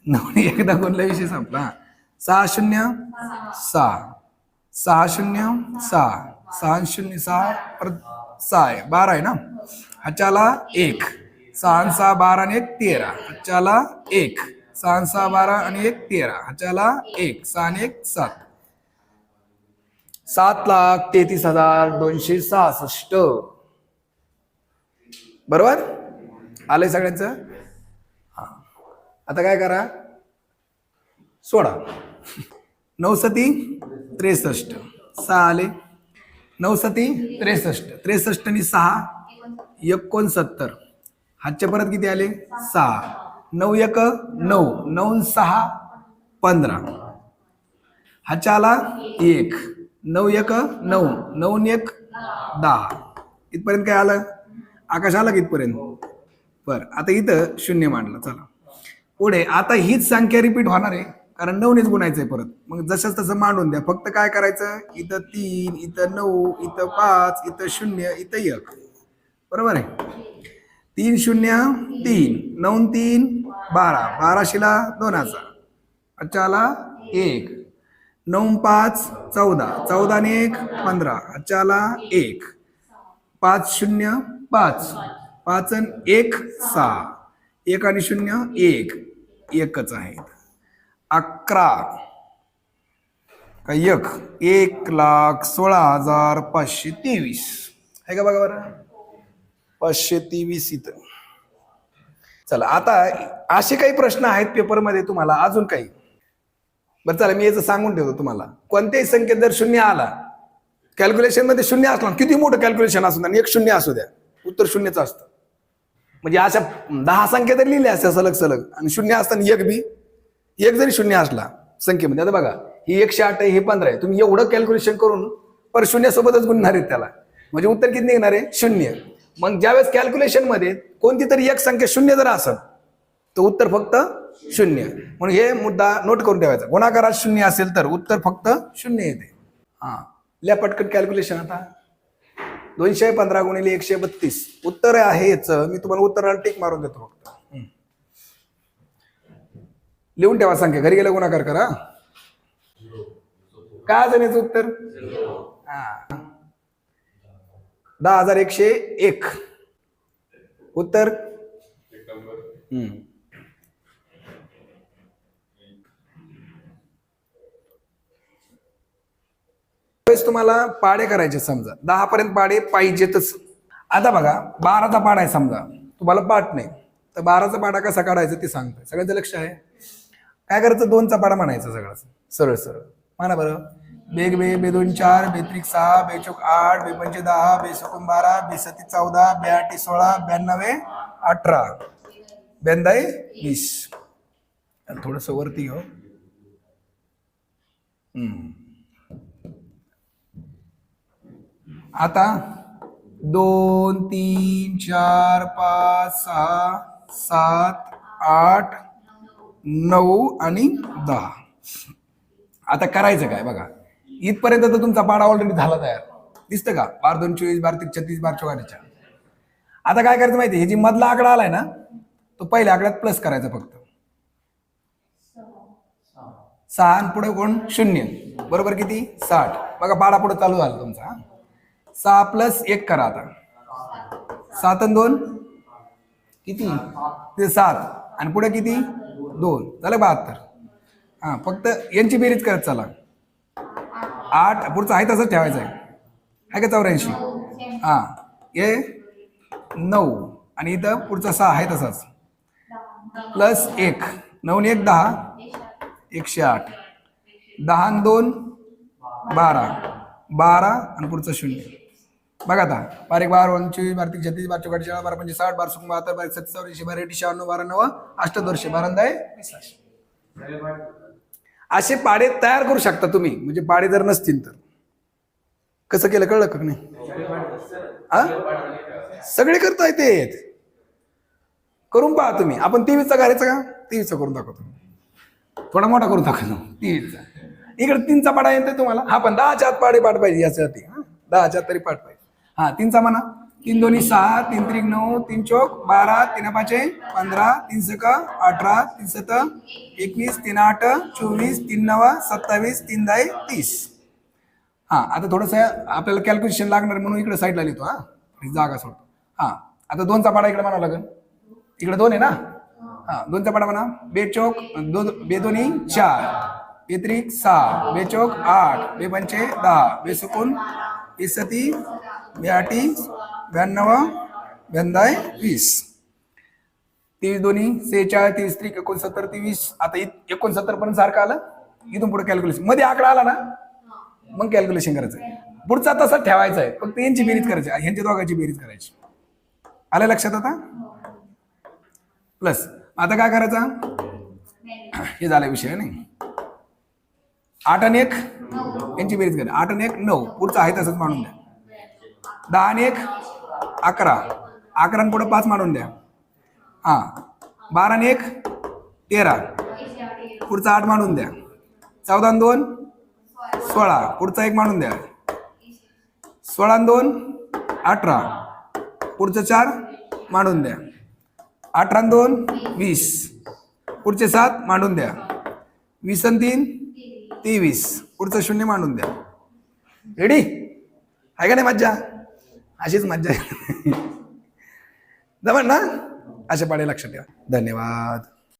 9 एकदा गुणला विषय संपला. 6 0 6. 6 0 6. 6 0 6. परत 6 आहे. 12 आहे ना. ह्याच्याला 1. 6 आणि 6 12 आणि 1 13. ह्याच्याला 1. 6 आणि 6 12 आणि 1 13. ह्याच्याला 1. 6 आणि 1 7. 7,33,266. बरोबर आलंय सगळ्यांचं. हा, आता काय करा, सोडा. 9 सती 63. 6 आले. 9 सती 63. 63 आणि 6 69. हातचे परत किती आले? 6. 9 1 9. 9 6 15. हातच्या आला 1. 9 1 9. 9 1 10. इथपर्यंत काय आलं? आकाश आला की इथपर्यंत. बरं, आता इथं शून्य मांडलं. चला पुढे. आता हीच संख्या रिपीट होणार आहे, कारण 9नेच गुणायचंय परत. मग जसं तसं मांडून द्या. फक्त काय करायचं, इथं 3, इथं 9, इथं 5, इथं 0, इथं 1. बरोबर आहे. 3 0 3. 9 3 12. 12 शिला 2चा. अच्छा आला 1. 9 5 14. 14 आणि 1 15. अच्छा आला 1. 5 0 5. 5 आणि 1 6. 1 आणि 0 1. एकच आहे. 11 का 1,16,523 आहे का? बघा बरं, 523 इथं. चला, आता असे काही प्रश्न आहेत पेपरमध्ये तुम्हाला, अजून काही. बरं चला, मी याचं सांगून ठेवतो तुम्हाला. कोणत्याही संख्येत जर शून्य आला, कॅल्क्युलेशन मध्ये शून्य असला, किती मोठं कॅल्क्युलेशन असू द्या, 1 0 असू द्या, उत्तर शून्यच असतं. म्हणजे अशा 10 संख्या जर लिहिल्या असत्या सलग सलग आणि शून्य असताना एक जरी शून्य असला संख्येमध्ये, आता बघा ही 108 आहे, हे 15 आहे, तुम्ही एवढं कॅल्क्युलेशन करून पर शून्यासोबतच गुणणार आहेत त्याला, म्हणजे उत्तर किती निघणार आहे? 0. मग ज्यावेळेस कॅल्क्युलेशन मध्ये कोणती तरी एक संख्या शून्य जर असेल तर उत्तर फक्त 0. म्हणून हे मुद्दा नोट करून ठेवायचा. गुणाकारात 0 असेल तर उत्तर फक्त 0 येते. हा, लिहा पटकन कॅल्क्युलेशन. आता 215 गुणिले 132 उत्तर आहे याचं. मी तुम्हाला उत्तराला टिक मारून देतो फक्त. लिहून ठेवा संख्या, घरी गेला गुणाकार करा. काय जाण्याचं उत्तर? 10,101 उत्तर. तुम्हाला पाडे करायचे, समजा 10 पर्यंत पाडे पाहिजेतच. आता बघा 12चा पाडा आहे समजा, तुम्हाला पाठ नाही तर 12चा पाडा कसा काढायचा ते सांगतोय. सगळ्यांचं लक्ष आहे. काय करायचं? 2चा पाडा म्हणायचा सगळं सरळ सरळ. म्हणा बरं. बेग बे, बे 2 4, बे 3 6, बे 4 8, बे 5 10, बे 6 12, बे 7 14, बे 8 16, 92 18, 92 20. थोडस वरती घेऊ. आता 2 3 4 5 6 7 8 9 आणि 10. आता करायचं काय बघा, इथपर्यंत तर तुमचा पाडा ऑलरेडी झाला तयार, दिसतं का? 12 2 24, 12 3 36, 12 4 44. आता काय करायचं माहिती, हे जी मधला आकडा आलाय ना, तो पहिल्या आकड्यात प्लस करायचा फक्त. 6 आणि पुढे कोण? 0. बरोबर किती? 60. बघा पाडा पुढे चालू झाला तुमचा. 6 + 1 करा आता. 7 आणि 2 किती? ते 7 आणि पुढे किती? 2 झालं 72. हा, फक्त यांची बेरीज करत चला. 8 पुढचा आहे तसंच ठेवायचं आहे का? 84. हा, हे 9 आणि इथं पुढचा 6 आहे तसाच, प्लस 1. 9 आणि 1 10, 108. 10 आणि 2 12, 12 आणि पुढचं 0. बघा आता, 12 1 12 24, 12 3 36, 12 4 44, 12 5 60, 12 16 72, 12 47, 12 96, 12 9, 28, 12 12. असे पाडे तयार करू शकता तुम्ही, म्हणजे पाडे जर नसतील तर. कसं केलं कळलं का नाही? सगळे करता येते, करून पहा तुम्ही. आपण 23चा करायचं का? 23चा करून दाखवतो, थोडा मोठा करून दाखवतो 23चा. इकडे 3चा पाडा येतोय तुम्हाला. हा, पण 10च्या आत पाडे पाठ पाहिजे याच्यासाठी. 10च्या आत तरी पाठ पाहिजे. हा, 3चा म्हणा. 3 2 6, 3 3 9, 3 4 12, 3 5 15, 3 6 18, 3 7 21, 3 8 24, 3 9 27, 3 10 30. हा, आता थोडस आपल्याला कॅल्क्युलेशन लागणार म्हणून इकडे साईडला लिहितो. हा, जागा सोडतो. हा, आता 2चा पाडा इकडे म्हणावं लागेल. इकडे 2 आहे ना. हा, 2चा पाडा म्हणा. 2 चौक 2, 2 दोन्ही 4, 2 त्रिक 6, 2 चौक 8, 2 पंचे 10, 2 सुकून 20 सती 2 आठी 92, 92 20. 23 दोन्ही 46, 30 त्रिक 69, 23. आता 69 पर्यंत सारखं आलं. इथून पुढे कॅल्क्युलेशन मध्ये आकडा आला ना, मग कॅल्क्युलेशन करायचं. पुढचा तसाच ठेवायचा आहे, फक्त यांची बेरीज करायची, ह्यांच्या दोघांची बेरीज करायची. आलं लक्षात आता? प्लस आता काय करायचा, हे झाला विषय नाही. 8 आणि 1 यांची बेरीज करा. 8 आणि 1 9, पुढचा आहे तसंच मांडून द्या. 10 आणि 1 11, 11 पुढे 5 मांडून द्या. हा, 12 आणि 1 13, पुढचा 8 मांडून द्या. 14 आणि 2 16, पुढचा 1 मांडून द्या. 16 आणि 2 18, पुढचं 4 मांडून द्या. 18 आणि 2 20, पुढचे 7 मांडून द्या. 20 आणि 3 23, पुढचं 0 मांडून द्या. रेडी आहे का नाही? मज्जा, अशीच मज्जा जमन ना. अशा पाडे लक्षात ठेवा. धन्यवाद.